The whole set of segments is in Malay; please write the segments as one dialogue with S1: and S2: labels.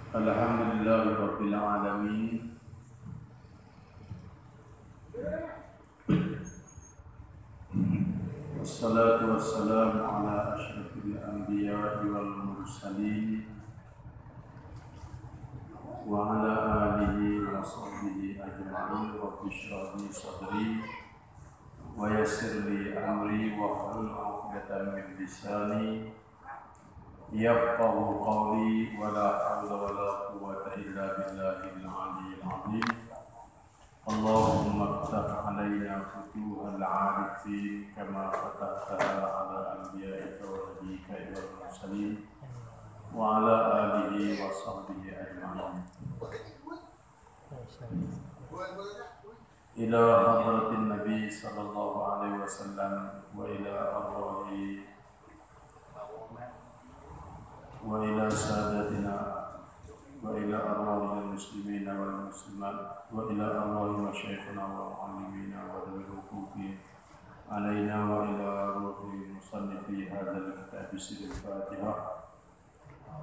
S1: Alhamdulillahirabbil alamin. Wassalatu wassalamu ala asyrafil anbiya'i wal mursalin wa ala alihi wa sahbihi ajma'in. Rabbi shrah li sadri wa yassir li amri wa hlul 'uqdatam min lisani yafqahu qawli. Wa la hawla wa la quwwata illa billahil 'aliyyil 'azim. Allahumma ftah 'alaina futuhal 'arifin kama fatahtaha 'ala anbiya'ika wa nabiyyika wal mursalin wa 'ala alihi wa sahbihi ajma'in. Ila hadratin Nabi sallallahu alaihi wasallam wa ila arwahi wa ila sadatina wa ila arwahil muslimin wal muslimat wa ila arwahi masyayikhina wa muallimina wa dhul huquqi alaina wa ila ruhi musannifi hadzal kitab sirril Fatihah.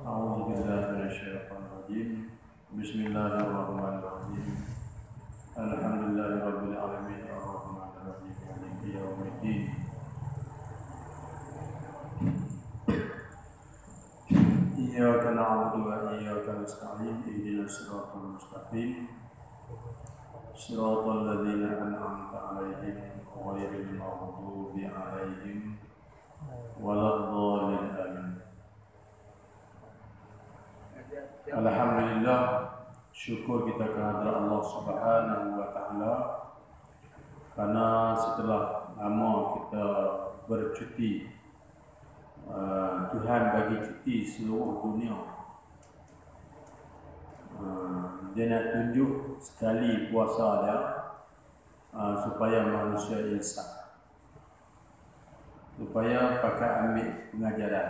S1: A'udzu billahi minasy syaithanir rajim. Bismillahirrahmanirrahim. Alhamdulillahirabbil alamin arrahmanir rahim maliki yaumiddin. Iyyaka na'budu wa iyyaka nasta'in. Ihdinas siratal mustaqim. Shiratal ladzina an'amta 'alaihim ghairil maghdubi 'alaihim waladdallin. Amin. Alhamdulillah, syukur kita kehadrat Allah Subhanahu wa taala karena setelah lama kita bercuti, Tuhan bagi cuti seluruh dunia. Dia nak tunjuk sekali puasa dia supaya manusia insaf, supaya pakai ambil pengajaran.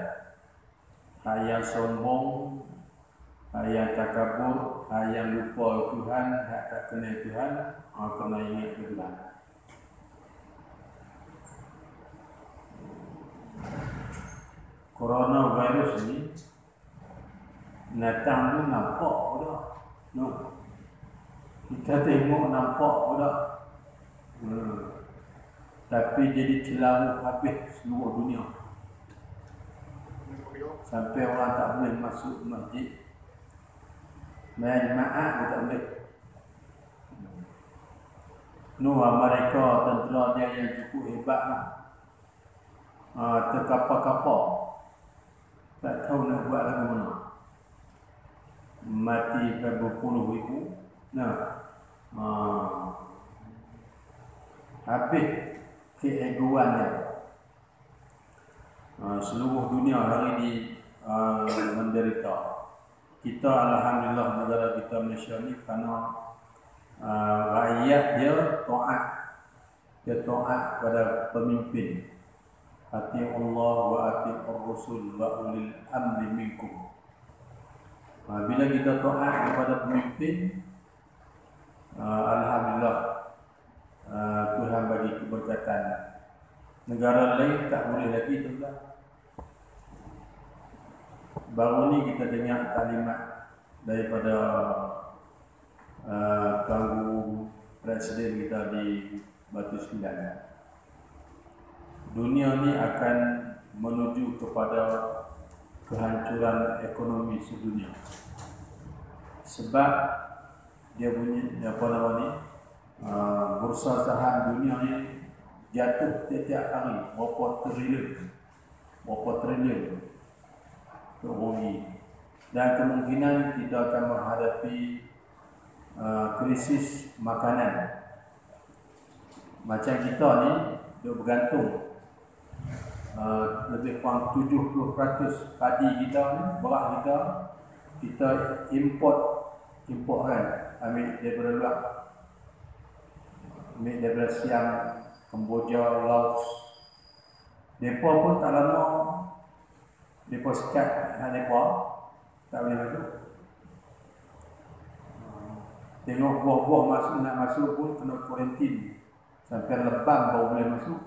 S1: Hak yang sombong, hak yang takabur, hak yang lupa Tuhan, hak tak kenal Tuhan, kena ingat Tuhan. Coronavirus ni datang tu nampak dah. No. Kita tengok nampak dah. Tapi jadi celah habis seluruh dunia. Sampai orang tak boleh masuk masjid. Bayar jemaah pun tak boleh. Mereka tentera dia yang cukup hebat lah. Terkapar-kapar. Tak tahu nak buat lagu mana. Mati berpuluh ribu. Habis keegoan dia. Seluruh dunia hari ini menderita. Kita alhamdulillah negara kita Malaysia ni kerana rakyat dia taat. Dia taat pada pemimpin. Ati Allah wa ati ar-Rasul wa ulil amri minkum. Bila kita taat kepada pemimpin, alhamdulillah, Tuhan bagi keberkatan. Negara lain tak boleh lagi tuan. Baru ni kita dengar kalimat daripada Tuanku Presiden kita di Batu Sembilan. Dunia ni akan menuju kepada kehancuran ekonomi sedunia. Sebab dia punya bursa saham dunia ni jatuh setiap hari berapa triliun rugi. Dan kemungkinan kita akan menghadapi krisis makanan. Macam kita ni dia bergantung lebih kurang 70% padi kita ni, beras kita import kan, ambil daripada luar, ambil daripada Siam, Kemboja, Laos. Depa pun tak lama depa sekat depa tak boleh masuk. Tengok buah-buah nak masuk pun kena kuarantin sampai lebam baru boleh masuk.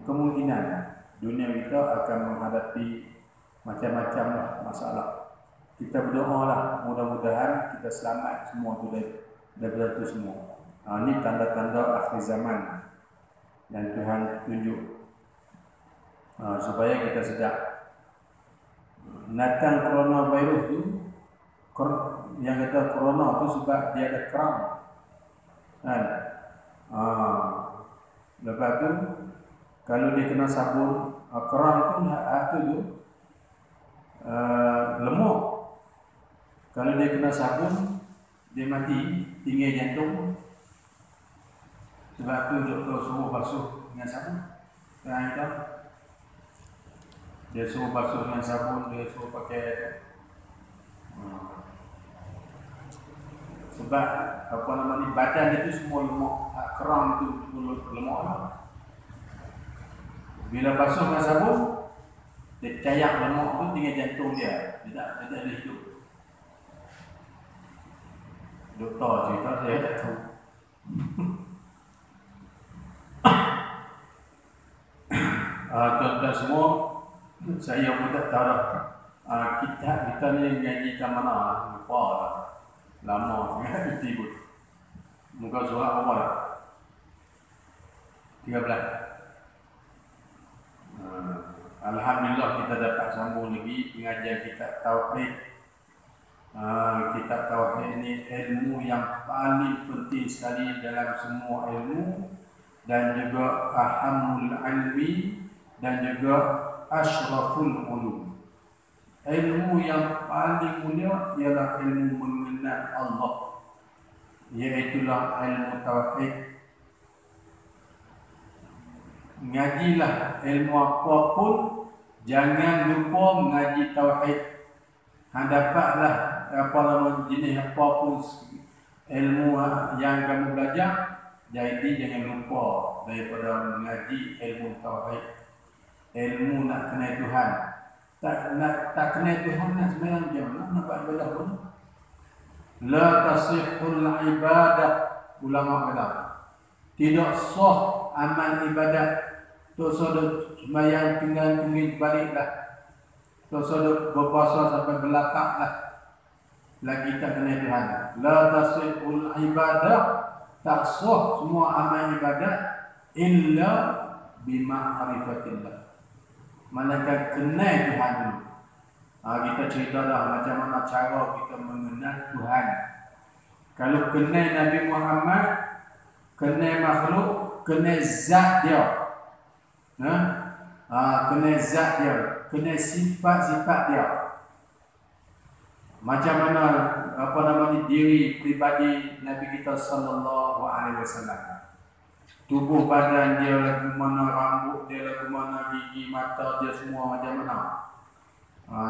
S1: Kemungkinan dunia kita akan menghadapi macam-macam masalah. kita berdoa lah, mudah-mudahan kita selamat semua tu daripada tu semua. Ini tanda-tanda akhir zaman yang Tuhan tunjuk supaya kita sedar. Datang coronavirus tu, yang kata corona tu sebab dia ada keram, kan? Lepas tu kalau dia kena sabun, keram tu lemuk. Kalau dia kena sabun, dia mati, tinggal jantung. Sebab tu doktor suruh basuh dengan sabun. Kan? Dia suruh basuh dengan sabun, dia suruh pakai sebab badan itu semua lemuk, keram itu lemuk lah. Bila basuh dengan sabun, dia cayak lemuk tu tinggal jantung dia. Dia tak ada hidup. Doktor cerita, saya tak tahu. Tuan-tuan semua, saya pun tak tahu dah. Kita ni ngaji kat mana, lupa lah. Lama sangat tiba. Muka surat apa dah? 13. Alhamdulillah kita dapat sambung lagi pengajian kitab tauhid. Kitab tauhid ini ilmu yang paling penting sekali dalam semua ilmu, dan juga ahamul ilmi, dan juga asyraful ulum. Ilmu yang paling mulia ialah ilmu mengenal Allah, iaitulah ilmu tauhid. Ngajilah ilmu apapun, jangan lupa mengaji tauhid. Dapatlah jenis apapun ilmu yang kamu belajar, jadi jangan lupa daripada mengaji ilmu tauhid. Ilmu nak kenal Tuhan. Tak kenal Tuhan nak sembahyang je, nak buat ibadah pun. La tasihul ibadah, ulama kata. Tidak sah amal ibadat. Tu sodok sembahyang tinggal tunggu baliklah. Tu sodok berpuasa sampai belakang lah. Lagi tak kenal Tuhan. La tasihul ibadah, tak sah semua amal ibadat illa bima'rifatillah. Manakah kenal Tuhan dulu. Kita cerita dah macam mana cara kita mengenal Tuhan. Kalau kenal Nabi Muhammad, kenal makhluk, kenal zat dia. Kenal zat dia, kenal sifat-sifat dia. Macam mana diri pribadi Nabi kita sallallahu alaihi wasallam. Tubuh badan dia lagu mana, rambut dia lagu mana, gigi, mata dia semua macam mana.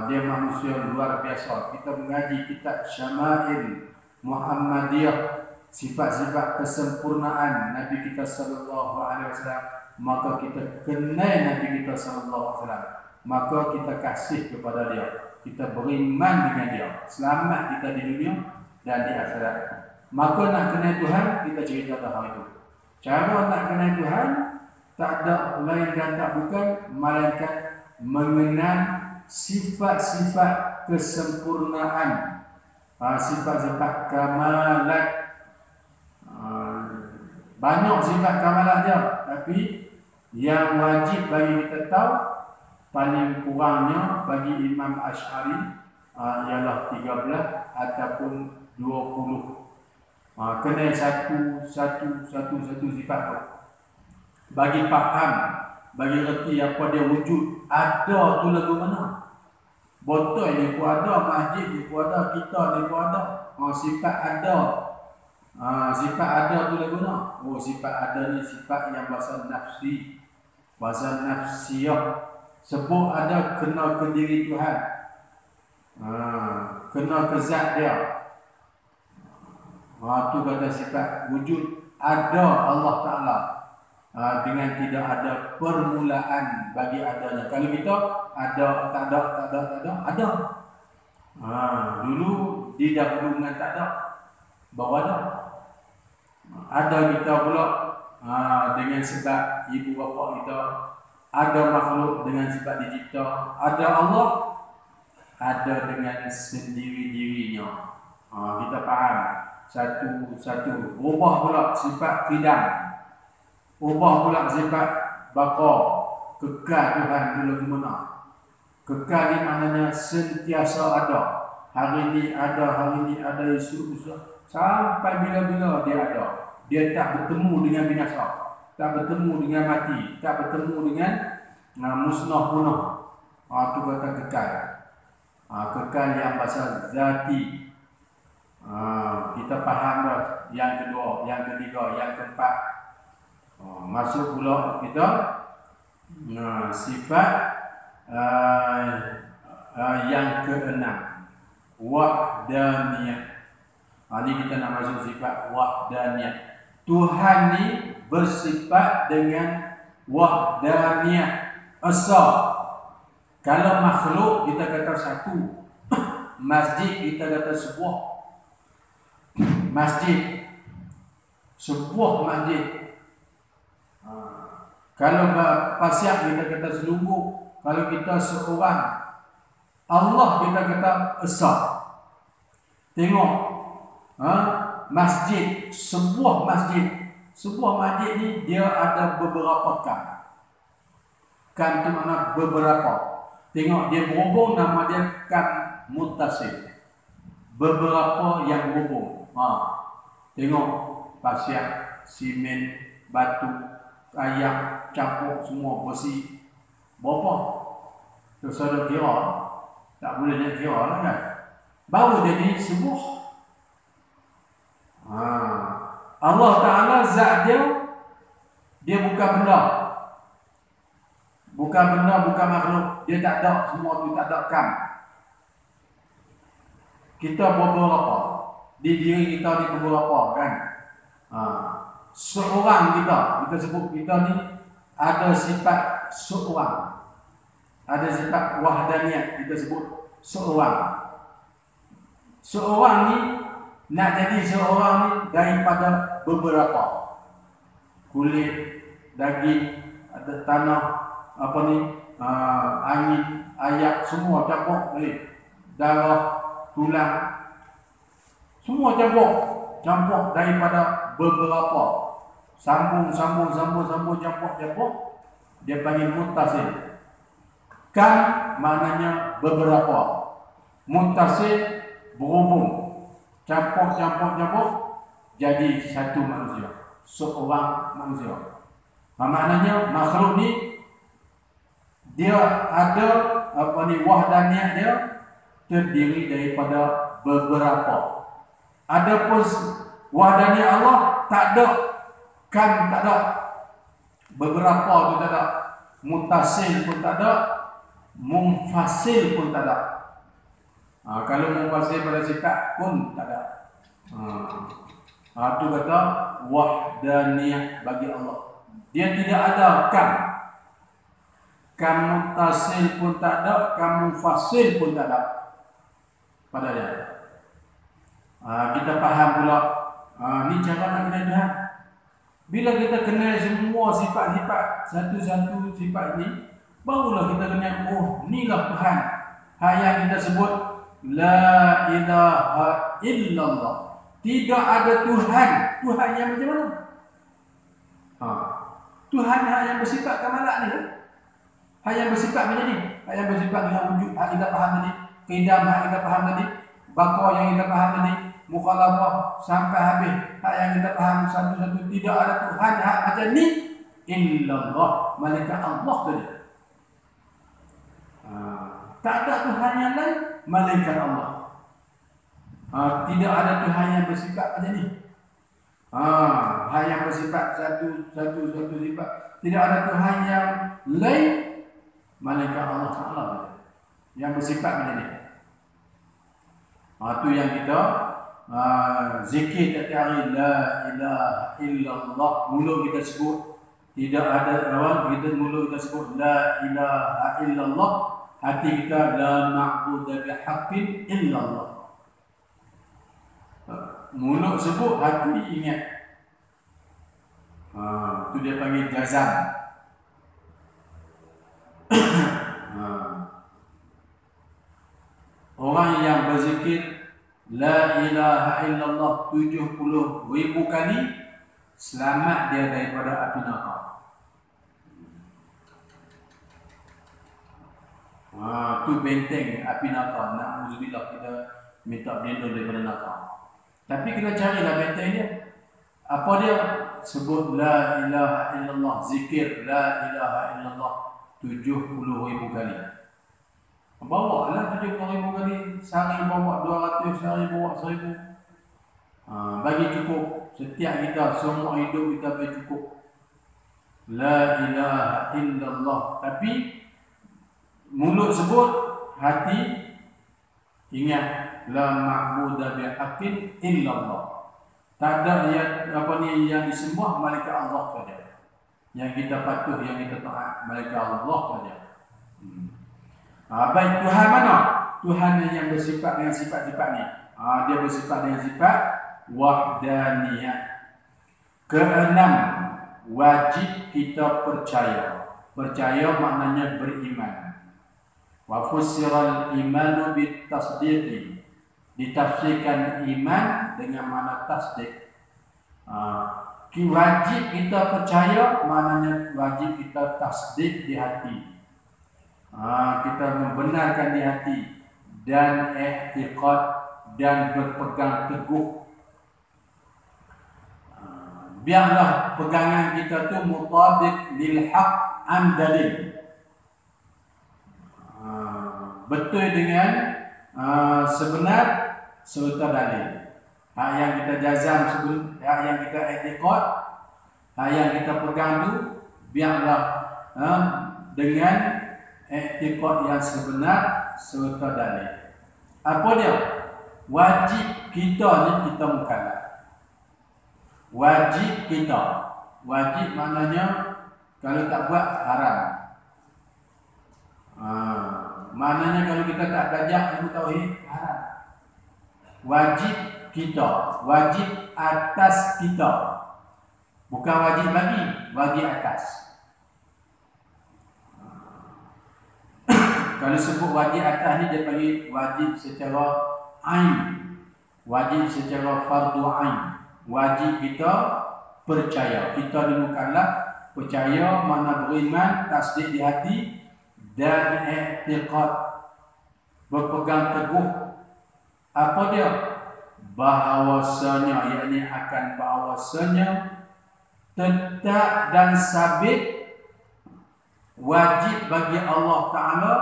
S1: Dia manusia luar biasa. Kita mengaji kitab Syama'il Muhammadiyah, sifat-sifat kesempurnaan Nabi kita sallallahu alaihi wasallam, maka kita kenal Nabi kita sallallahu alaihi wasallam, maka kita kasih kepada dia, kita beriman dengan dia, selamat kita di dunia dan di akhirat. Maka nak kenal Tuhan, kita cerita tentang itu. Cara nak kenal Tuhan tak ada lain dan tak bukan melainkan mengenal sifat-sifat kesempurnaan, sifat-sifat kamalat. Banyak sifat kamalat dia, tapi yang wajib bagi kita tahu paling kurangnya bagi Imam Asy'ari ialah 13 ataupun 20. Kena satu sifat tu. Bagi faham, bagi reti apa dia wujud, ada tu lagu mana. Botol ni pun ada, masjid ni pun ada, kita ni pun ada. Sifat ada. Sifat ada tu lagu mana. Sifat ada ni sifat yang bahasa nafsi, bahasa nafsiyah. Sebut ada kena ke diri Tuhan, kena ke zat dia. Tu kata sifat wujud. Ada Allah Ta'ala dengan tidak ada permulaan bagi adanya. Kalau kita ada, tak ada. Dulu didahulu dengan tak ada, baru ada. Ada kita pula dengan sebab ibu bapa kita. Ada makhluk dengan sebab dicipta. Ada Allah, ada dengan sendiri-dirinya. Kita faham satu. Ubah pula sifat qidam. Ubah pula sifat baqa. Kekal Tuhan dulu ke mana? Kekal ni maknanya sentiasa ada. Hari ni ada, esok sampai bila-bila dia ada. Dia tak bertemu dengan binasa, tak bertemu dengan mati, tak bertemu dengan musnah punah. Itu kata kekal. Kekal yang pasal zati. Kita faham dah yang kedua, yang ketiga, yang keempat. Masuk pula kita sifat yang keenam, wahdaniyah. Ini kita nak masuk sifat wahdaniyah. Tuhan ni bersifat dengan wahdaniyah, esa. Kalau makhluk kita kata satu, masjid kita kata sebuah masjid, sebuah masjid. Kalau pasiak kita kata selungguh, kalau kita seorang. Allah kita kata esa. Tengok, masjid, sebuah masjid ni dia ada beberapa kam. Kam tu makna beberapa. Tengok dia berhubung, nama dia kam muttasil. Beberapa yang berhubung. Tengok pasiak, simen, batu, ayak, campur semua besi. Berapa? Terus ada kira. Tak boleh nak kira lah kan. Baru jadi sebuah. Allah Ta'ala zat dia bukan benda. Bukan benda, bukan makhluk. Dia tak ada, semua tu tak ada kam. Kita beberapa. Di diri kita ni beberapa kan. Seorang kita sebut kita ni ada sifat seorang. Ada sifat wahdaniyah, kita sebut seorang. Seorang ni nak jadi seorang ni daripada beberapa. Kulit, daging, ada tanah, angin, ayak, semua campur. Darah, tulang, semua campur daripada beberapa. Sambung, campur. Dia panggil muttasil. Kan maknanya beberapa. Muttasil berhubung. Campur jadi satu manusia. Seorang manusia. Maknanya makhluk ni dia ada wahdaniyah dia terdiri daripada beberapa. Adapun wahdaniyah Allah tak ada. Kan tak ada. Beberapa tu tak ada. Muttasil pun tak ada. Munfasil pun tak ada. Kalau munfasil pada sifat pun tak ada. Itu kata wahdaniyah bagi Allah. Dia tidak ada kam. Kam muttasil pun tak ada, kam munfasil pun tak ada pada dia. Kita faham pula. Ni cara nak kenal Tuhan. Bila kita kenal semua sifat-sifat satu-satu sifat ni, barulah kita kenal, inilah Tuhan. Yang kita sebut la ilaha illallah. Tidak ada Tuhan. Tuhan yang macam mana? Tuhan yang bersifat kamalat ni. Yang bersifat macam ni. Yang bersifat dengan wujud. Yang kita faham tadi. Qidam yang kita faham tadi. Baqa yang kita faham tadi. Mukhalafah sampai habis. Yang kita faham satu-satu. Tidak ada Tuhan macam ni. Illallah. Malaikat Allah tadi. Tak ada Tuhan yang lain. Malaikat Allah. Tidak ada Tuhan yang bersifat macam ni. Yang bersifat satu sifat. Tidak ada Tuhan yang lain. Malaikat Allah Ta'ala yang bersifat macam ni. Itu yang kita zikir setiap hari. La ilaha illallah. Mulut kita sebut. Tidak ada awal. Mulut kita sebut la ilaha illallah. Hati kita la ma'budu bihaqqin illallah. Mulut sebut, hati ingat. Itu dia panggil jazam. la ilaha illallah 70,000 kali, selamat dia daripada api neraka. Tu benteng api neraka. Na'udzubillah, kita minta berlindung daripada neraka. Tapi kita carilah benteng dia. Apa dia? Sebut la ilaha illallah, zikir la ilaha illallah 70,000 kali. Bawa lah 70,000 kali. Sehari bawa 200, sehari bawa 1,000. Bagi cukup. Setiap kita, semua hidup kita bagi cukup. La ilaha illallah. Tapi mulut sebut, hati ingat la ma'budu bihaqqin illallah. Tak ada yang disembah malaikat Allah saja. Yang kita patuh, yang kita taat malaikat Allah saja. Baik, Tuhan mana? Tuhan yang bersifat dengan sifat-sifat ni. Dia bersifat dengan sifat wahdaniyah. Keenam, wajib kita percaya. Percaya maknanya beriman. Wa fussiral imanu bitasdiqi. Ditafsirkan iman dengan makna tasdik. Wajib kita percaya maknanya wajib kita tasdik di hati. Kita membenarkan di hati dan i'tiqad dan berpegang teguh. Biarlah pegangan kita tu mutabiq lil haq an dalil. Betul dengan sebenar serta dalil. Hak yang kita jazam sebelum, hak yang kita i'tiqad, hak yang kita pegang tu biarlah dengan i'tiqad yang sebenar serta dalil. Apa dia? Wajib kita ni kita mukallaf. Wajib kita. Wajib maknanya kalau tak buat haram. Maknanya kalau kita tak belajar ilmu tauhid haram. Wajib kita, wajib atas kita. Bukan wajib bagi, wajib atas. Kalau sebut wajib atas ni dia panggil wajib secara ain, wajib secara fardu ain. Wajib kita percaya. Kita di mukallaf percaya, makna beriman, tasdik di hati dan i'tiqad, berpegang teguh. Apa dia? Bahawasanya, yakni akan bahawasanya tetap dan sabit wajib bagi Allah Ta'ala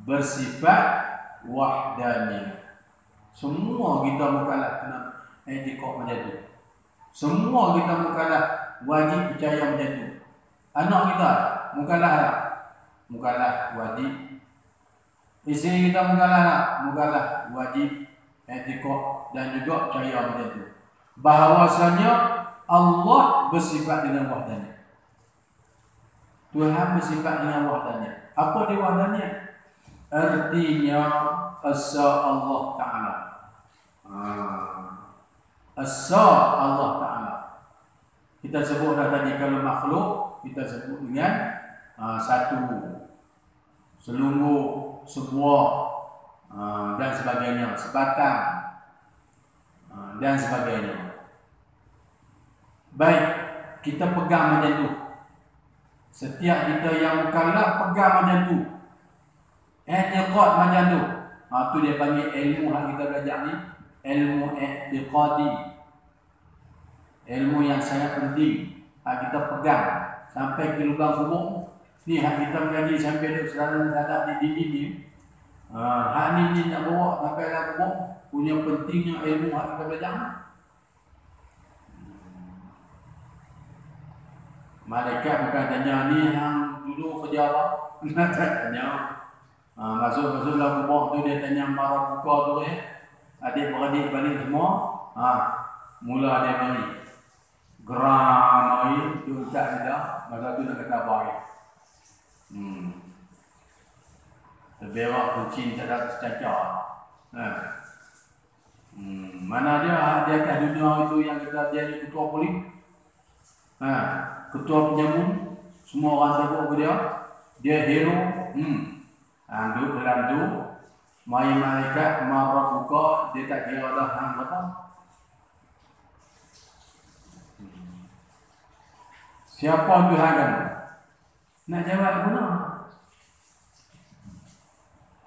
S1: bersifat wahdaniyah. Semua kita mukallaf kena i'tiqad macam tu. Semua kita mukallaf wajib percaya macam tu. Anak kita mukallaf tak? Mukallaf wajib. Isteri kita mukallaf tak? Mukallaf wajib i'tiqad dan juga percaya macam tu. Bahawasanya Allah bersifat dengan wahdaniyah. Tuhan bersifat dengan wahdaniyah. Apa dia wahdaniyah? Artinya asa Allah Ta'ala. Asa Allah Ta'ala. Kita sebut dah tadi, kalau makhluk kita sebut dengan satu, selungguh, sebuah, dan sebagainya, sebatang, dan sebagainya. Baik, kita pegang macam tu. Setiap kita yang mukallaf pegang macam tu. I'tiqad macam tu. Tu dia panggil ilmu yang kita belajar ni, ilmu i'tiqadi. Ilmu yang sangat penting. Kita pegang sampai ke lubang kubur. Ni hak kita mengaji sampai duduk sedar di dinding ni. Hak ni nak bawa sampai dalam kubur. Punya pentingnya ilmu yang kita belajar. Malaikat bukan tanya ni hang dulu kerja apa? Tak tanya. Masuk dalam kubur tu dia tanya marah buka tu adik-beradik balik semua. Mula dia balik. Geram air tu tak ada. Masa tu nak kata apa lagi? Terberak kucing tak ada secacar. Mana dia atas dunia itu yang kita jadi ketua polis? Ketua penjamun, semua orang sebut ke dia hero. Duduk dalam tu, Mai malaikat marah buka, dia tak kira dah hang apa. Siapa Tuhan kamu? Nak jawab guna.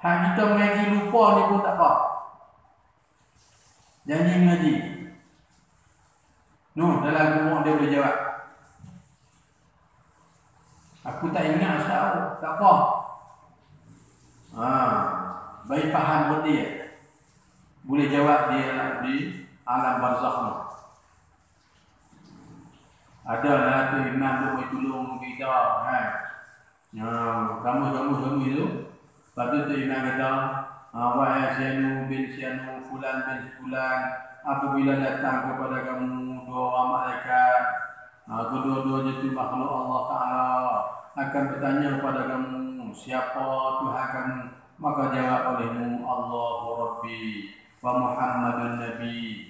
S1: Hak kita mengaji lupa ni pun tak apa. Janji mengaji. Dalam rumah dia boleh jawab. Aku tak ingat Ustaz, tak apa. Baik faham berarti ya. Boleh jawab dia di alam barzakh ni. Adalah tu imam tu boleh tolong kita kan. Kamu itu. Lepas tu imam kata, wahai Syanu bin Syanu, fulan bin fulan, apabila datang kepada kamu dua orang malaikat, kedua-duanya itu makhluk Allah Ta'ala, akan bertanya kepada kamu, siapa Tuhan kamu? Maka jawab olehmu, Allahu Rabbi wa Muhammadun Nabi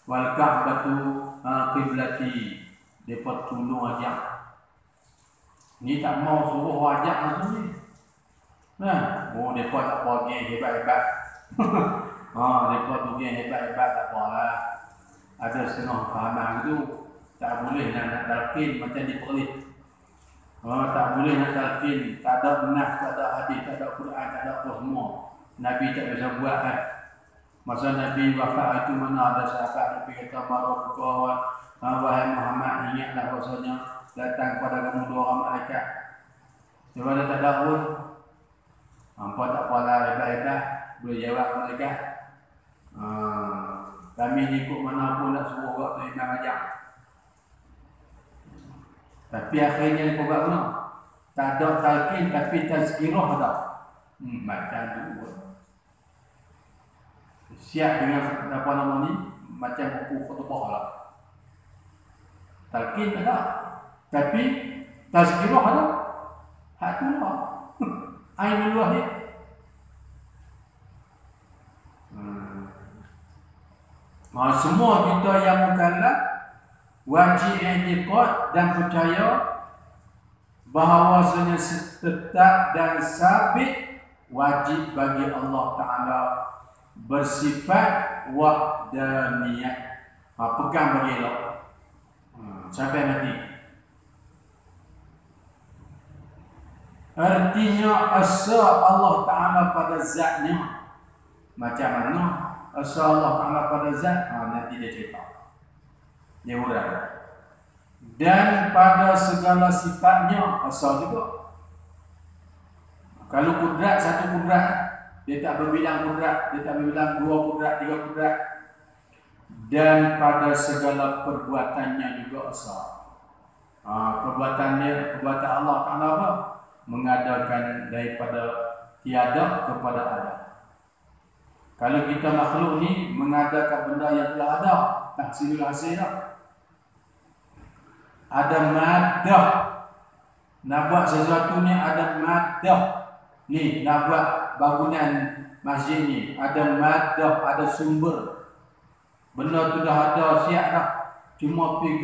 S1: wal Ka'batu qiblati. Depa tolong ajak. Ni tak mau suruh ajak macam ni. Depa tak apa geng hebat-hebat. Depa tu geng hebat-hebat tak apalah. Ada setengah fahaman tu tak boleh nak talqin macam diperlis. Tak boleh nak talqin, tak ada nas, tak ada hadis, tak ada Quran, tak ada apa semua. Nabi tak bisa buat kan. Masa Nabi wafat itu mana ada sahabat Nabi kata marah wahai Muhammad, ingatlah bahasanya datang pada kamu dua orang malaikat. Sebab dia tak ada pun. Hampa tak apalah hebat-hebat, boleh jawab malaikat. Kami ni ikut mana pun nak suruh buat tu imam ajak. Tapi akhirnya dia buat mana? Tak ada talqin tapi tazkirah ada. Macam tu. Siap dengan apa nama ni? Macam buku khutbah lah. Talqin ada. Tapi tazkirah ada. Hak tu lah. Ainul wahid. Semua kita yang mukallaf wajib i'tiqad dan percaya bahawasanya tetap dan sabit wajib bagi Allah Ta'ala bersifat wahdaniyah. Pegang bagi Allah sampai mati. Artinya asa Allah Ta'ala pada zatnya. Macam mana asa Allah Ta'ala pada zat? Nanti dia cerita. Dia urang. Dan pada segala sifatnya asal juga. Kalau kudrat, satu kudrat, dia tak berbilang kudrat, dia tak berbilang dua kudrat, tiga kudrat. Dan pada segala perbuatannya juga asal. Perbuatan Allah Ta'ala apa? Mengadakan daripada tiada kepada ada. Kalau kita makhluk ni mengadakan benda yang telah ada, tahsilul hasil dah. Ada madah. Nak buat sesuatu ni ada madah. Ni nak buat bangunan masjid ni ada madah, ada sumber. Benda tu dah ada, siap dah. Cuma pergi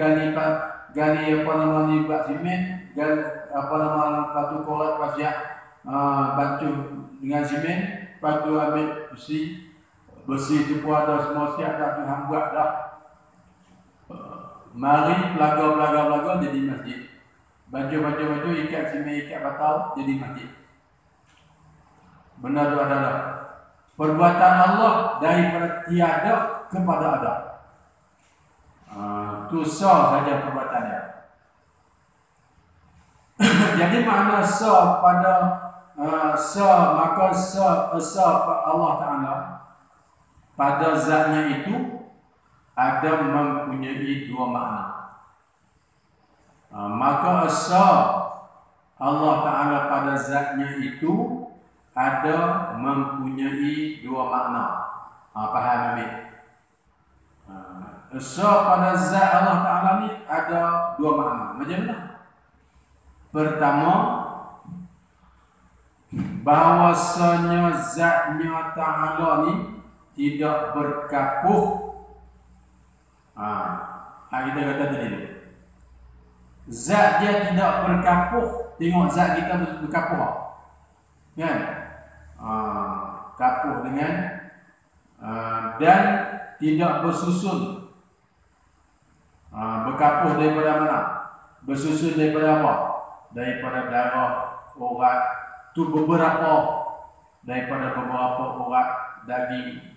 S1: gali apa nama ni buat simen, gali apa nama batu korat pasir, batu dengan simen, batu ambil besi tu pun ada semua siap dah, Tuhan buat dah. Mari pelaga jadi masjid. Baju ikat simen, ikat batau jadi masjid. Benar tu ada dah. Perbuatan Allah daripada tiada kepada ada. Tu sah saja perbuatannya. Jadi makna sah pada maka sah Allah Ta'ala pada zatnya itu ada mempunyai dua makna. Maka sah Allah Ta'ala pada zatnya itu ada mempunyai dua makna. Faham ambil? Pada zat Allah Ta'ala ni ada dua makna. Macam mana? Pertama, bahawasanya zatnya Ta'ala ni tidak berkapuh. Kita kata tadi, zat dia tidak berkapuh. Tengok zat kita berkapuh kan? kapuh dengan dan tidak bersusun. Berkapuh daripada mana? Bersusun daripada apa? Daripada darah, urat, tu beberapa daripada beberapa urat daging.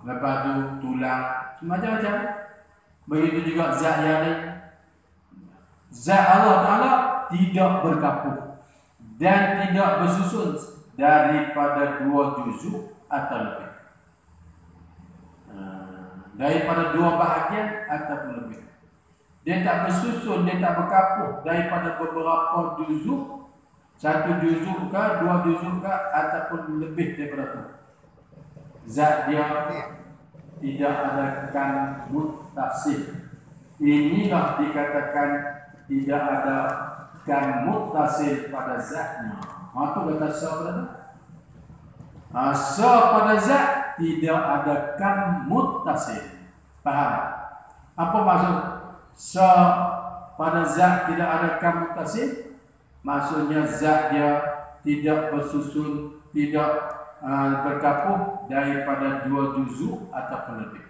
S1: Lepas tu tulang, macam-macam. Begitu juga zat yang lain. Zat Allah Ta'ala tidak berkapuh dan tidak bersusun daripada 2 juzuk atau lebih. Daripada 2 bahagian ataupun lebih. Dia tak bersusun, dia tak berkapuh daripada beberapa juzuk, 1 juzuk ke, 2 juzuk ke, ataupun lebih daripada itu. Zat dia tidak ada kan muttasil. Inilah dikatakan tidak ada kan muttasil pada zatnya. Itu kata sa pada tu. Sa pada zat tidak ada kan muttasil. Faham? Apa maksud sa pada zat tidak ada kan muttasil? Maksudnya zat dia tidak bersusun, tidak berkapuh daripada 2 juzuk ataupun lebih.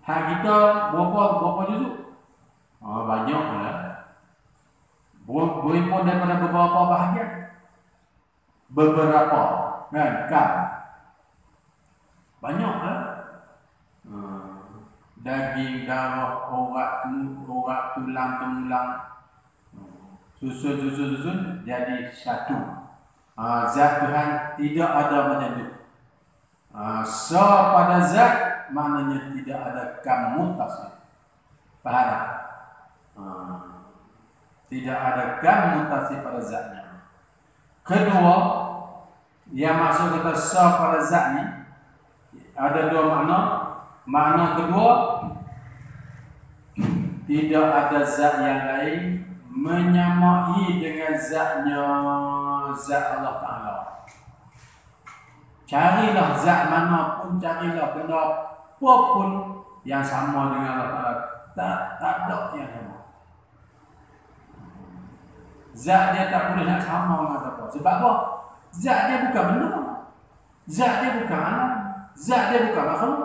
S1: Hak kita berapa juzuk? Banyak lah. Berimpun daripada beberapa bahagian. Beberapa kan? Banyak lah. Daging, darah, urat, tulang, temulang, susun jadi satu. Zat Tuhan tidak ada macam itu. Pada zat maknanya tidak ada kam muttasil. Faham? Tidak ada kam muttasil pada zatnya. Kedua, yang maksud kata sa pada zat ni ada 2 makna. Makna kedua, tidak ada zat yang lain menyamai dengan zatnya zat Allah Ta'ala. Carilah zat mana pun, carilah benda apa pun yang sama dengan Allah Ta'ala. Tak ada yang sama. Zat dia tak boleh nak sama dengan apa. Sebab apa? Zat dia bukan benda. Zat dia bukan alam. Zat dia bukan makhluk.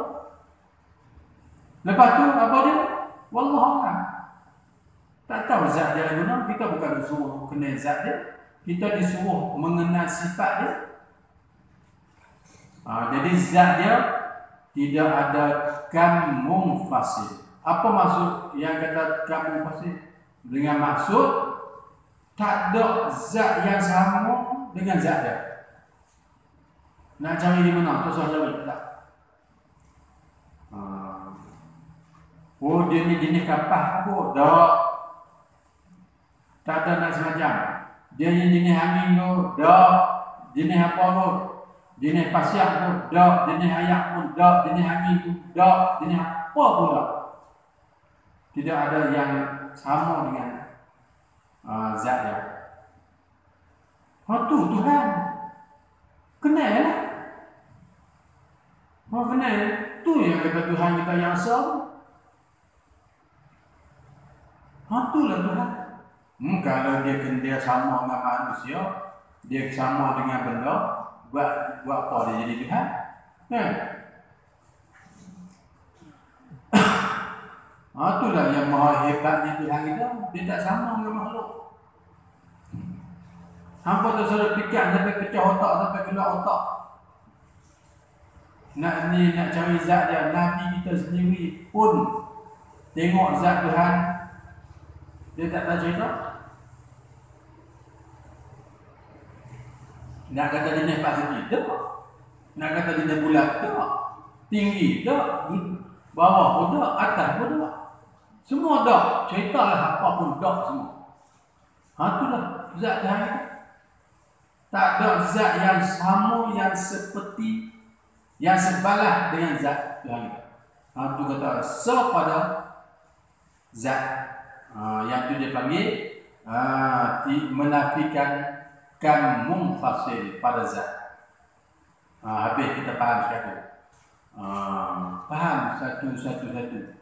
S1: Lepas tu apa dia? Wallahualam. Tak tahu zat dia guna. Kita bukan disuruh kenal zat dia. Kita disuruh mengenal sifat dia. Jadi zat dia tidak ada kan munfasil. Apa maksud yang kata kan munfasil? Dengan maksud tak ada zat yang sama dengan zat dia. Nak cari di mana? Susah cari tak? Oh, dia ni jenis kapal kot. Tak ada nak semacam. Dia ni jenis angin kot. Jenis apa kot? Jenis pasir kot. Jenis ayak kot. Jenis angin kot. Jenis apa pula. Tidak ada yang sama dengan zat dia. Tu Tuhan. Kenal lah. Kenal. Tu yang kata Tuhan kita yang asa. Itulah Tuhan. Kalau dia sama dengan manusia, dia sama dengan benda, buat apa dia jadi Tuhan? Itulah yang maha hebatnya Tuhan kita. Dia tak sama dengan makhluk. Hampa tu suruh fikir sampai pecah otak, sampai keluar otak. Nak cari zat dia. Nabi kita sendiri pun tengok zat Tuhan. Dia tak tahu cerita. Nak kata dia nampak segi tak? Nak kata dia bulat tak? Tinggi tak? Bawah pun tak? Atas pun tak? Semua tak. Ceritalah apa pun tak semua. Itulah zat Tuhan. Tak ada zat yang sama, yang seperti, yang sebalah dengan zat Tuhan. Itu kata pada zat. Yang itu dia panggil menafikan kan munfasil pada zat. Habis kita faham sekali. Faham satu-satu.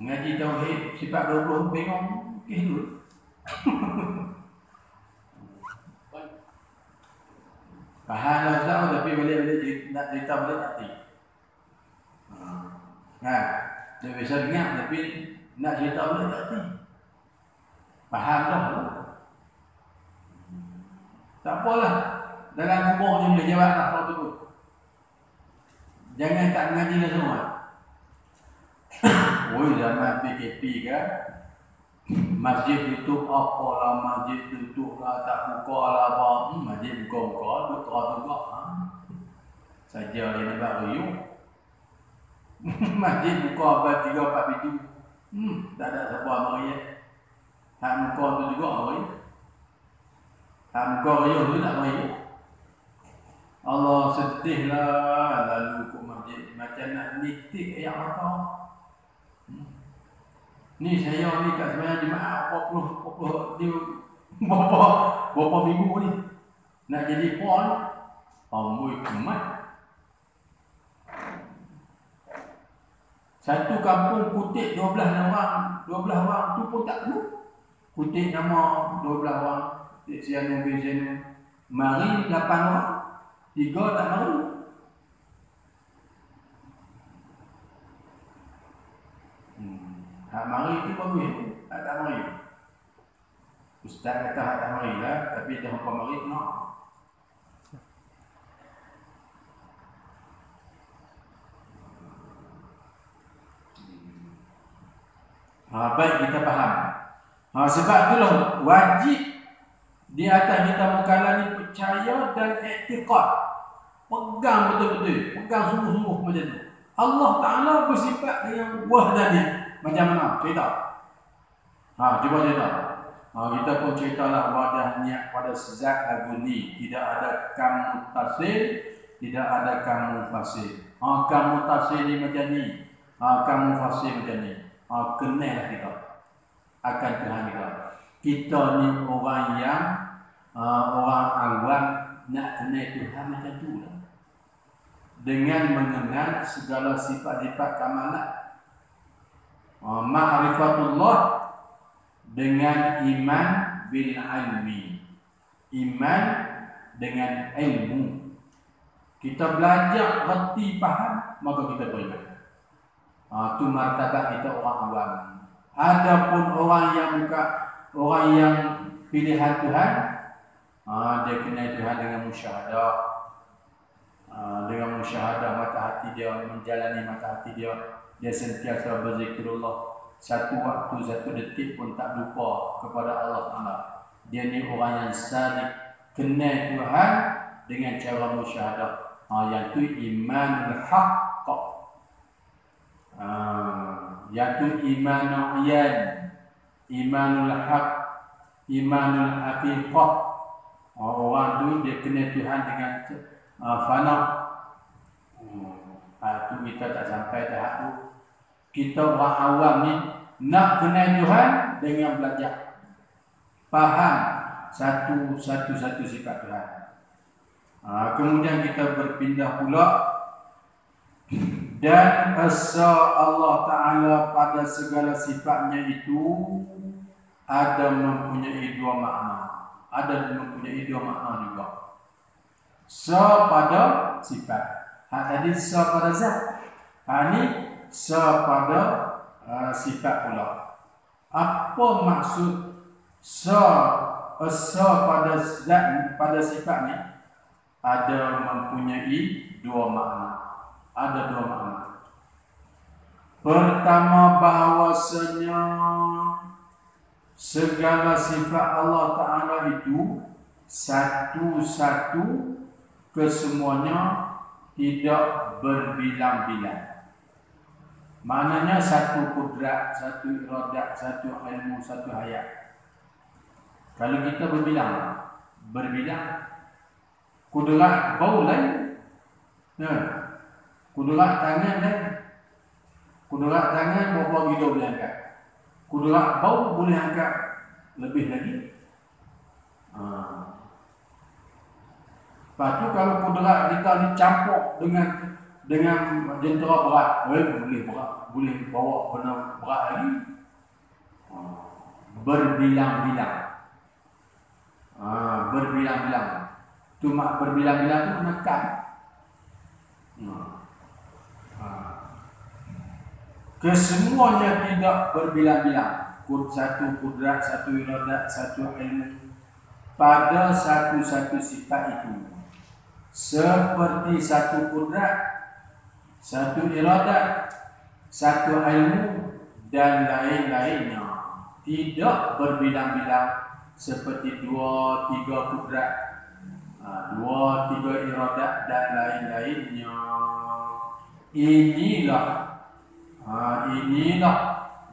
S1: Ngaji tauhid sifat 20 bingung dulu.
S2: Faham lah Ustaz, tapi balik-balik nak cerita balik tak hati. Kan? Dia biasa ingat tapi nak cerita balik tak hati. Faham dah. Tak apalah. Dalam kubur ni boleh jawab tak kalau tu. Jangan tak mengaji lah semua. Oi, zaman PKP kan. Masjid tutup apalah, masjid tutup lah, tak buka lah apa. Masjid buka-buka, duk terang-terang. Saja dia nak bariuk. Masjid buka abad 3-4 pintu. Tak ada siapa mari. Hak muka tu juga mari. Hak muka raya tu tak mari. Allah sedihlah lalu ke masjid macam nak nitik ayat mata. Ni saya ni kat sebenarnya jemaah 40 dia berapa minggu ni nak jadi pon amboi kemat. Satu kampung kutip 12 orang tu pun tak perlu. Kutip nama 12 orang. Kutip Sianu bin Sianu. Mari 8 orang. 3 tak mari. Hak mari tu bagus. Hak tak mari. Ustaz kata hak tak mari lah. Tapi dia hampa mari, no. Baik, kita faham. Sebab itulah wajib di atas kita mukallaf ni percaya dan i'tiqad. Pegang betul-betul, pegang sungguh-sungguh macam tu. Allah Ta'ala bersifat dengan wahdaniyah. Macam mana? Cerita. Cuba cerita. Kita pun ceritalah wahdaniyah pada zat agung ni. Tidak ada kam mutasil, tidak ada kam mufasil. Kam mutasil ni macam ni. Kam mufasil macam ni. Kenalah kita akan Tuhan kita. Kita ni orang yang orang awam nak kenal Tuhan macam tu lah. Dengan mengenal segala sifat-sifat kamalat. Ma'rifatullah dengan iman bil ilmi. Iman dengan ilmu. Kita belajar, reti, faham, maka kita beriman. Itu martabat kita orang awam. Adapun orang yang pilihan Tuhan, dia kenal Tuhan dengan musyahadah. Dengan musyahadah mata hati dia, menjalani mata hati dia, dia sentiasa berzikirullah. Satu waktu, satu detik pun tak lupa kepada Allah Ta'ala. Dia ni orang yang sadiq, kenal Tuhan dengan cara musyahadah. Yang tu imanul haqq. Iaitu imanul ayan, imanul haq, imanul haqiqah. Orang tu dia kenal Tuhan dengan fana. Itu kita tak sampai tahap tu. Kita orang awam ni nak kenal Tuhan dengan belajar, faham satu sifat Tuhan. Kemudian kita berpindah pula. Dan asa Allah Ta'ala pada segala sifatnya itu ada mempunyai dua makna. Ada mempunyai dua makna juga. Sa pada sifat. Tadi sa pada zat. Ini sa pada sifat pula. Apa maksud sa pada zat, pada sifat ni? Ada mempunyai dua makna. Ada dua makna. Pertama, bahawasanya segala sifat Allah Ta'ala itu satu-satu kesemuanya, tidak berbilang-bilang. Maknanya satu kudrat, satu iradat, satu ilmu, satu hayat. Kalau kita berbilang, kudrat bau lain, kudrat tangan lain. Kudrat tangan berapa kilo boleh angkat. Kudrat bau boleh angkat lebih lagi. Lepas tu kalau kudrat kita dicampur dengan jentera berat, boleh bawa benda berat lagi. Berbilang-bilang. Berbilang-bilang. Cuma berbilang-bilang tu menekan. Kesemuanya tidak berbilang-bilang. Satu kudrat, satu iradat, satu ilmu pada satu-satu sifat itu. Seperti satu kudrat, satu iradat, satu ilmu dan lain-lainnya. Tidak berbilang-bilang seperti 2-3 kudrat, 2-3 iradat dan lain-lainnya. Inilah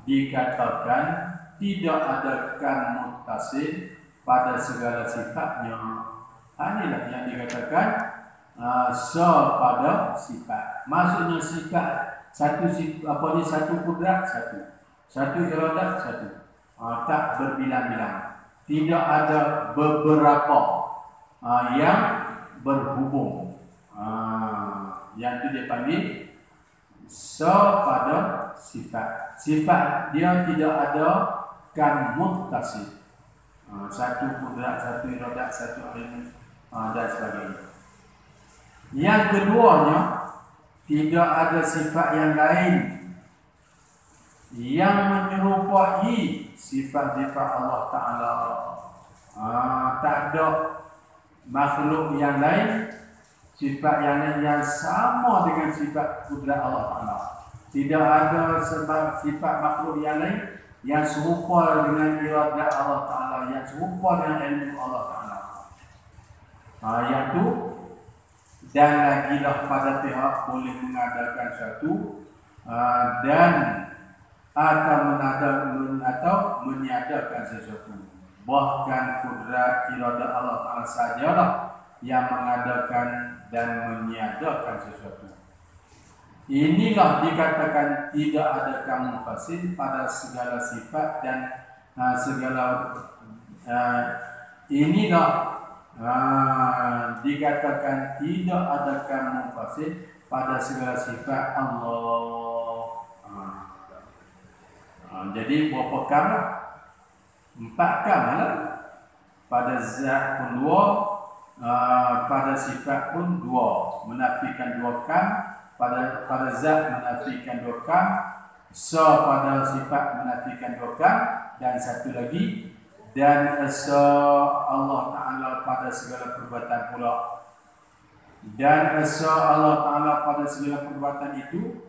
S2: dikatakan tidak ada kan muttasil pada segala sifatnya. Inilah yang dikatakan pada sifat. Maksudnya sifat satu kudrat satu iradat satu. Tak berbilang-bilang. Tidak ada beberapa yang berhubung. Yang itu dia panggil pada sifat. Sifat dia tidak ada kan muttasil. Satu kudrat, satu iradat, satu ilmu dan sebagainya. Yang keduanya, tidak ada sifat yang lain yang menyerupai sifat-sifat Allah Ta'ala. Tak ada makhluk yang lain, sifat yang lain yang sama dengan sifat kudrat Allah Ta'ala. Tidak ada sebab sifat makhluk yang lain yang serupa dengan iradat Allah Ta'ala, yang serupa dengan ilmu Allah Ta'ala. Yang itu, dan lagilah pada pihak boleh mengadakan satu dan atau meniadakan sesuatu. Bahkan kudrat iradat Allah Ta'ala sajalah yang mengadakan dan meniadakan sesuatu. Inilah dikatakan tidak ada kamu fasil pada segala sifat dan inilah dikatakan tidak ada kamu fasil pada segala sifat Allah. Jadi berapa kam? 4 kam lah. Pada zat pun 2, pada sifat pun 2. Menafikan 2 kam. Pada zat menafikan 2 kam. Pada sifat menafikan 2 kam. Dan satu lagi, dan Allah Ta'ala pada segala perbuatan pula. Dan Allah Ta'ala pada segala perbuatan itu,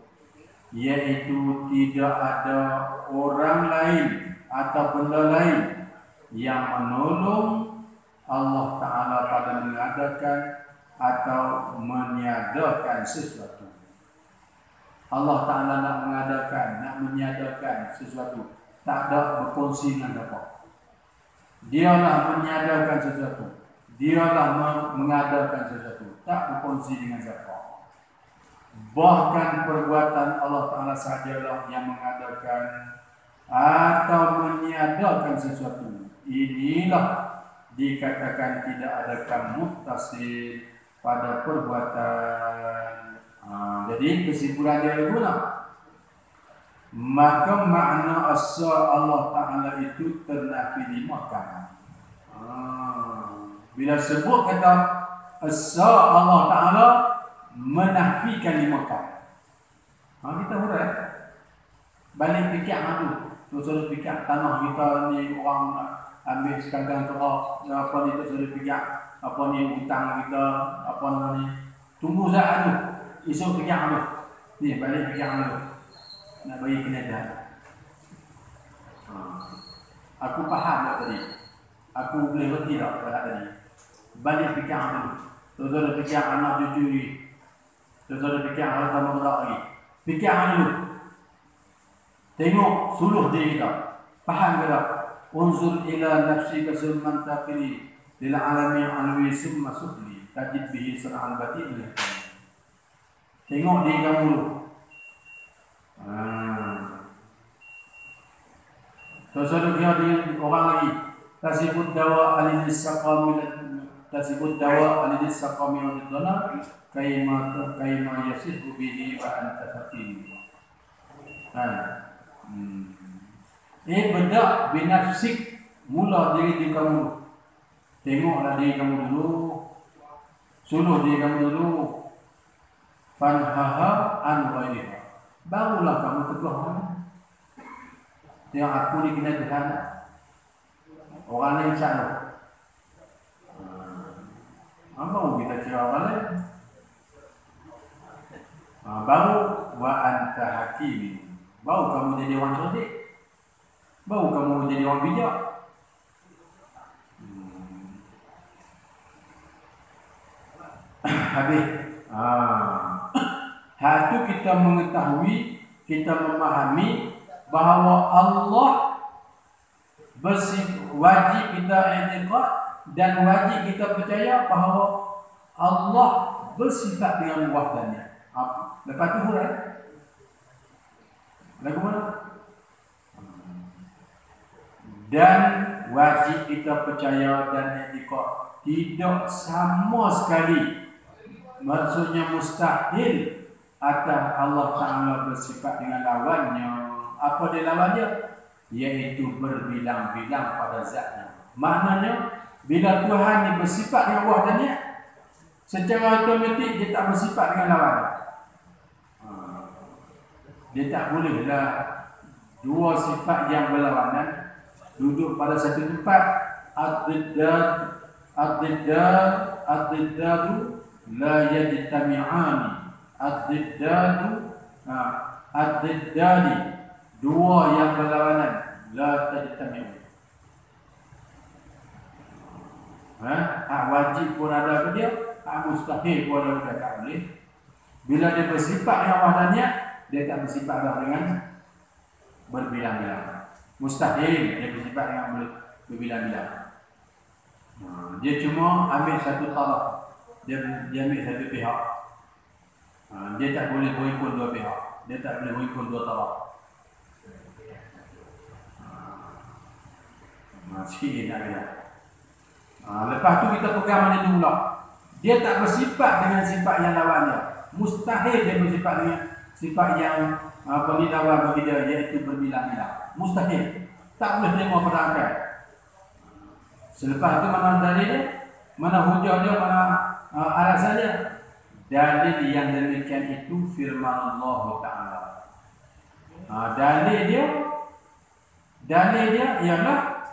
S2: iaitu tidak ada orang lain atau benda lain yang menolong Allah Ta'ala pada mengadakan atau meniadakan sesuatu. Allah Ta'ala nak mengadakan, nak meniadakan sesuatu, tak ada berkongsi dengan apa. Dialah meniadakan sesuatu, dialah mengadakan sesuatu, tak berkongsi dengan siapa. Bahkan perbuatan Allah Ta'ala sajalah yang mengadakan atau meniadakan sesuatu. Inilah dikatakan tidak ada muttasil pada perbuatan. Jadi kesimpulan dia guna. Maka makna asal Allah Ta'ala itu ternafi 5 kam. Bila sebut kata asal Allah Ta'ala menafikan 5 kam. Kita hurai balik fikir tu. Terus fikir tanah kita ni orang ambil sekadang terok, apa ni terus fikir apa ni hutang kita, apa nama ni. Tunggu saat tu. Esok fikir tu. Ni balik fikir tu. Nak bagi kenyataan. Aku faham tak tadi? Aku boleh berhenti tak tadi? Balik fikir tu. Terus fikir anak cucu ni. Terus fikir harta merah lagi. Fikir dulu. Tengok suluh diri kita. Faham ke tak? Unzur ila nafsika summan taqili lil alami alwi summa sufli tajid bihi sar'al batin. Tengok diri kamu dulu. Terus dia orang lagi. Tasibud dawa alidis saqami tasibud dawa alidis saqami wadana kaima yasihu bihi wa anta faqih. Bedak binafsik, mula diri kamu. Tengoklah diri kamu dulu. Suruh dia kamu dulu. Fanhaha an ghairiha. Barulah kamu tegur orang. Yang aku ni kena Tuhan. Orang lain salah. Apa kita kira orang lain? Baru wa anta hakim. Baru kamu jadi orang cerdik. Baru kamu jadi orang bijak. Habis. Hatu kita mengetahui, kita memahami bahawa Allah wajib kita i'tiqad dan wajib kita percaya bahawa Allah bersifat dengan wahdaniyah. Lepas tu hurai. Lagu mana? Dan wajib kita percaya dan i'tiqad tidak sama sekali. Maksudnya mustahil atas Allah Ta'ala bersifat dengan lawannya. Apa dia lawannya? Iaitu berbilang-bilang pada zatnya. Maknanya bila Tuhan ni bersifat dengan wahdaniyah, secara automatik dia tak bersifat dengan lawannya. Dia tak bolehlah dua sifat yang berlawanan duduk pada satu tempat. Ad-diddadu la yajtami'ani. Ad-diddani dua yang berlawanan la tajtami'u. Hak wajib pun ada pada dia, hak mustahil pun ada pada tak boleh. Bila dia bersifat dengan wahdaniyah, dia tak bersifat dengan berbilang-bilang. Mustahil dia bersifat dengan berbilang-bilang. Dia cuma ambil satu taraf. Dia ambil satu pihak. Dia tak boleh berikut dua pihak. Dia tak boleh berikut dua taraf. Sikit nak lihat. Lepas tu kita pegang mana tu pula. Dia tak bersifat dengan sifat yang lawannya. Mustahil dia bersifat dengan sifat yang lawan bagi dia, iaitu berbilang-bilang. Mustahil. Tak boleh terima pada akal. Selepas tu mana dalil dia? Mana hujah dia? Mana alasan dia? Dalil yang demikian itu firman Allah Ta'ala. Dalil dia ialah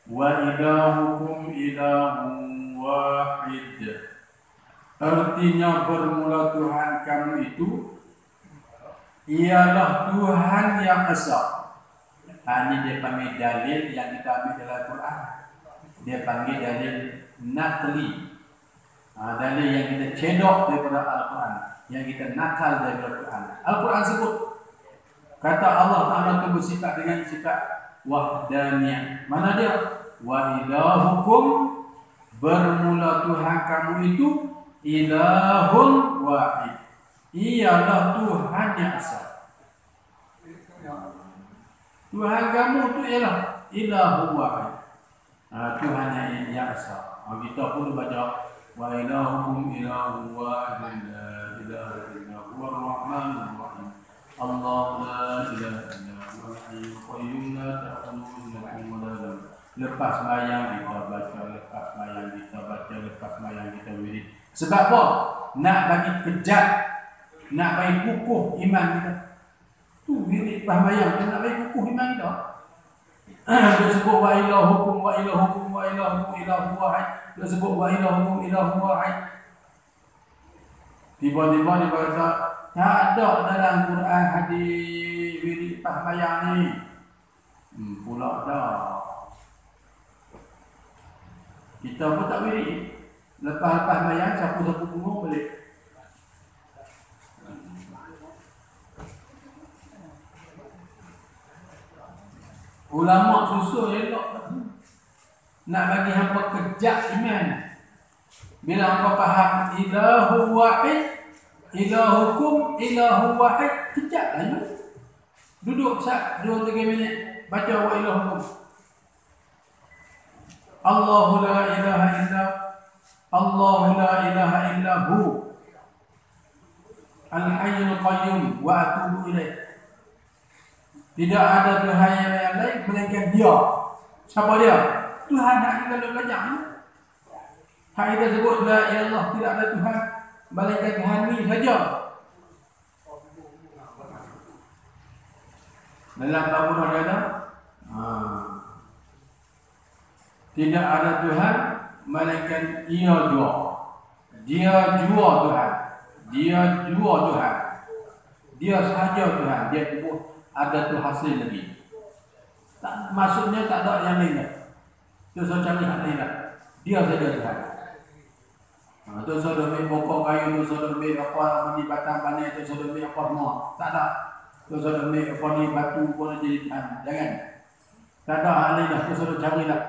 S2: wa ilahukum ilahun wahid. Artinya bermula Tuhan kamu itu ialah Tuhan yang esa. Ini dia panggil dalil yang kita ambil dalam Quran. Dia panggil dalil naqli. Dalil yang kita cedok daripada Al-Quran, yang kita nakal daripada Al-Quran. Al-Quran sebut kata Allah Ta'ala itu bersifat dengan sifat wahdaniyah. Mana dia? Wa ilahukum, bermula Tuhan kamu itu ilahun wahid. Ialah Tuhan yang esa. Tuhan kamu itu ialah ilahun wahid. Tuhan yang esa. Kita pun baca wa ilahukum ilahun wahid la ilaha illa huwa ar-rahmanur rahim. Allah la ilaha illa huwa al-hayyul qayyum la ta'khudhuhu sinatun wa la nawm. Lepas sembahyang kita baca, lepas sembahyang kita baca, lepas sembahyang kita wirid. Sebab apa? Nak bagi kejat, nak bagi kukuh iman kita. Tu wirid lepas sembahyang tu nak bagi kukuh iman kita. Dia sebut wa ilahukum wa ilahukum wa ilahukum ilahun wahid. Dia sebut wa ilahukum ilahun wahid. Tiba-tiba dia berkata, tak ada dalam Quran hadis wirid lepas sembahyang ni. Pula dah. Kita pun tak wirid. Lepas-lepas sembahyang sapu-sapu bunga balik. Ulama susul elok nak bagi hampa kejak iman. Bila hampa faham ilahu wahid, ilahukum ilahu wahid, kejak lah. Duduk sat 2-3 minit baca wa ilahukum. Allahu la ilaha illa, Allahu la ilaha illa hu, al-hayyul qayyum wa atubu ilaih. Tidak ada Tuhan yang lain melainkan dia. Siapa dia? Tuhan yang kita belajar ni. Hak kita sebut la ilaha illallah, tidak ada Tuhan melainkan Tuhan ni saja. Dalam bangunan dia ada tidak ada Tuhan melainkan ia jua. Dia jua Tuhan. Dia jua Tuhan. Dia sahaja Tuhan. Dia tu ada tu hasil lagi. Tak, maksudnya tak ada yang lain. Tu saya cari hak lain lah. Dia saja Tuhan. Tu saya ambil pokok kayu, tu saya ambil apa di batang panik, tu saya ambil apa semua. Tak ada. Tu saya ambil apa ni batu pun jadi Tuhan. Jangan. Tak ada hal lain lah. Tu saya carilah.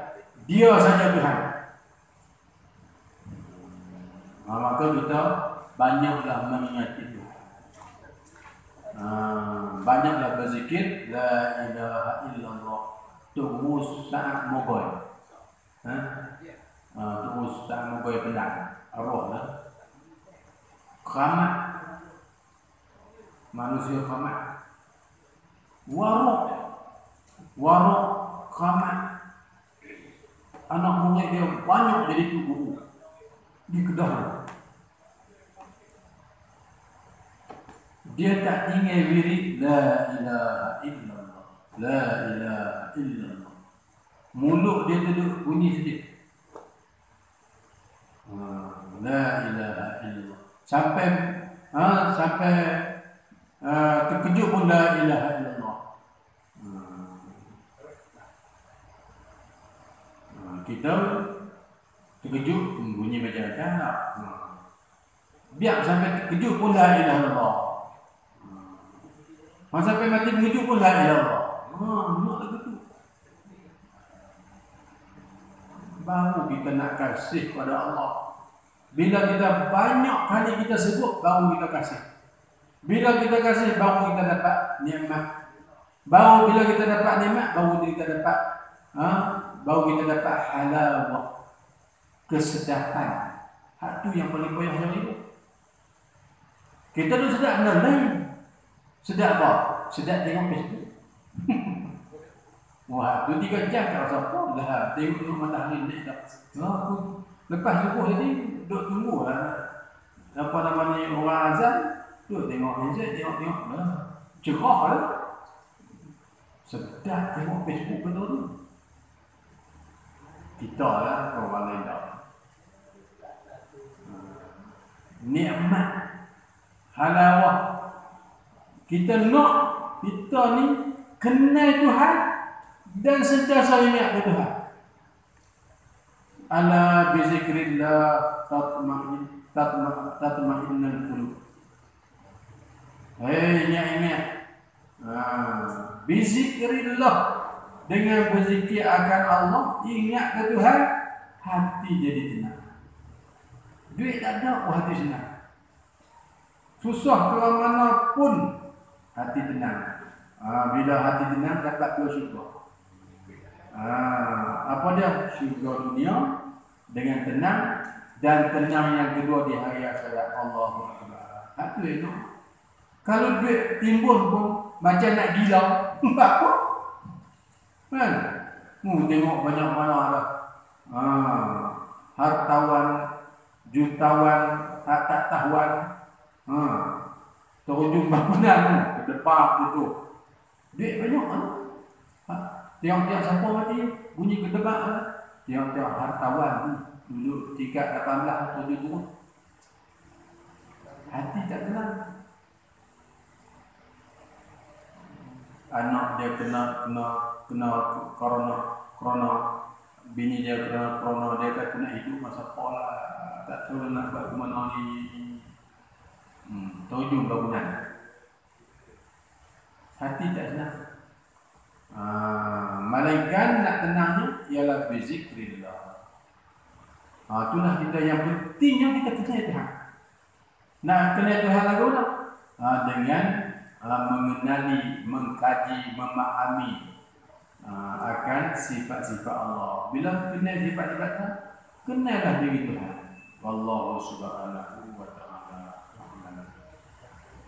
S2: Dia saja Tuhan. Maka kita banyaklah mengingat itu. Banyaklah berzikir la ilaha illallah. Terus tak mogoi. Terus tak mogoi penang. Arwah lah. Keramat. Manusia keramat. Warok keramat. Anak murid dia banyak jadi tu guru di Kedah. Dia tak ingin wirid la ilaha illallah, la ilaha illallah. Mulut dia duduk bunyi sedih. La ilaha illallah. Sampai terkejut pun la ilaha illallah. Kita terkejut bunyi macam-macam. Biar sampai terkejut pun la ilaha illallah. Sampai mati terkejut pun la ilaha illallah. Nak lagu tu. Baru kita nak kasih pada Allah. Bila kita banyak kali kita sebut, baru kita kasih. Bila kita kasih, baru kita dapat nikmat. Baru bila kita dapat nikmat, baru kita dapat baru kita dapat halawah, kesedapan. Hak tu yang paling payah dalam hidup. Kita tu sedap benda lain. Sedap apa? Sedap tengok Facebook. Wah, 2-3 jam tak rasa apa dah. Tengok matahari naik dah. Lepas subuh tadi duduk tunggu lah. Apa namanya orang azan, duduk tengok mesej, tengok lah. Cerah lah. Sedap tengok Facebook betul tu. Kita lah orang lain tak. Nikmat halawah. Kita nak kita ni kenal Tuhan dan sentiasa ingat ke Tuhan. Ala bi zikrillah tatma'innul qulub. Ingat. Bi zikrillah, dengan berzikir akan Allah, ingat ke Tuhan, hati jadi tenang. Duit tak ada, hati senang. Susah ke mana pun, hati tenang. Bila hati tenang, dapat 2 syurga. Apa dia? Syurga dunia dengan tenang, dan tenang yang kedua di hari akhirat. Allahu Akbar. Hati itu. Kalau duit timbul pun macam nak gila, apa? Kan? Tengok banyak mana dah. Hartawan, jutawan, tak tahuan. Terujung bangunan ke depan itu. Duit banyak kan? Tiap-tiap siapa mati bunyi gedebak kan? Tiap-tiap hartawan duduk tingkat 18 7 turun. Hati tak tenang. Anak dia kena corona, bini dia kena corona, dia tak kena hidup masa pola, tak tahu nak buat ke mana ni. Terujung bangunan. Hati tak tenang. Malaikat nak tenangnya ialah bizikrillah. Itulah kita yang pentingnya kita kenal Tuhan. Nak kenal Tuhan lagu tak? Dengan mengenali, mengkaji, memahami akan sifat-sifat Allah. Bila kenal sifat-sifat Tuhan, kenallah diri Tuhan. Wallahu subhanahu wa ta'ala.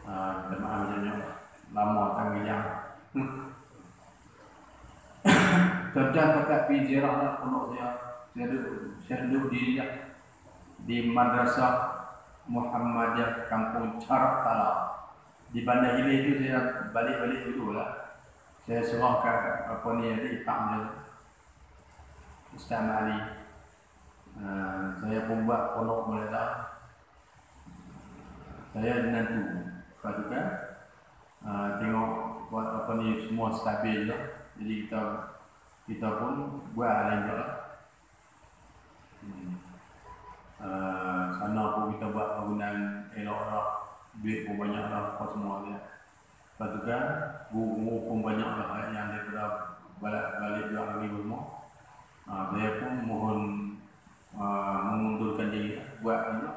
S2: Maaf macamnya lama tangan yang terjang dekat pinjirah lah. Saya duduk diri lah. di Madrasah Muhammadiyah Kampung Carak Talau di Bandar Hilir itu. Saya balik-balik dulu lah. Saya suruh ke ipang dia, Ustaz Ali. Saya pun buat pondok mulai. Saya nanti padukan tengok buat semua stabil lah. Jadi kita pun buat lain juga. Sana pun kita buat bangunan elok lah, duit pun banyak lah, apa semua dia. Padukan guru pun banyak lah yang daripada balik juga lagi semua. Saya pun mohon mengundurkan diri buat ni.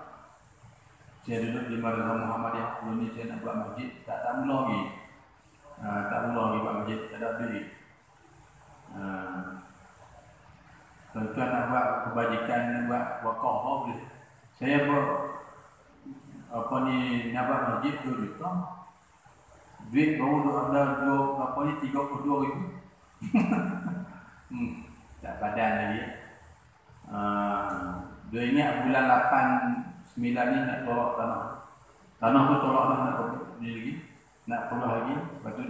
S2: Saya duduk di Madrasah Muhammadiyah. Dulu ni saya nak buat masjid, tak mula lagi. Tak mula lagi buat masjid, tak ada duit. Tuan-tuan nak buat kebajikan, nak buat wakaf apa boleh. Saya buat nak buat masjid 2 juta. Duit baru ada 32,000. Tak padan lagi. Dia ingat bulan 8 9 ni nak tolak tanah. Tanah pun tolak dah nak ni lagi. Nak puluh lagi. Lepas tu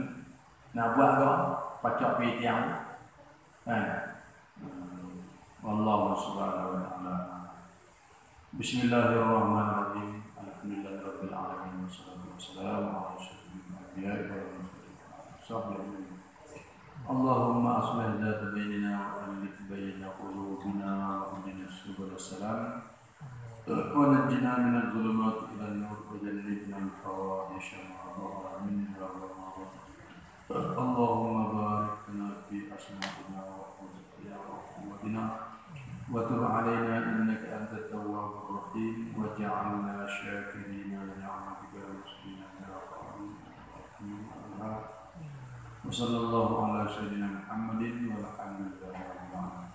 S2: nak buat ke pacak pergi tiang. Wallahu subhanahu wa ta'ala. Bismillahirrahmanirrahim. Alhamdulillahirabbil alamin. Wassalatu wassalamu ala asyrofil anbiya'i wal mursalin. Allahumma aslih dzata bainina wa alif baina qulubina wa ahdina subul salam. ونجنا من الظلمات إلى النور وجنبنا الفواحش ما ظهر منها وما بطن. اللهم بارك لنا في أسماعنا وقوتنا وقوتنا وتب علينا إنك أنت التواب الرحيم واجعلنا شاكرين لنعمتك ومسلمين وصلى الله على سيدنا محمد والحمد لله رب العالمين.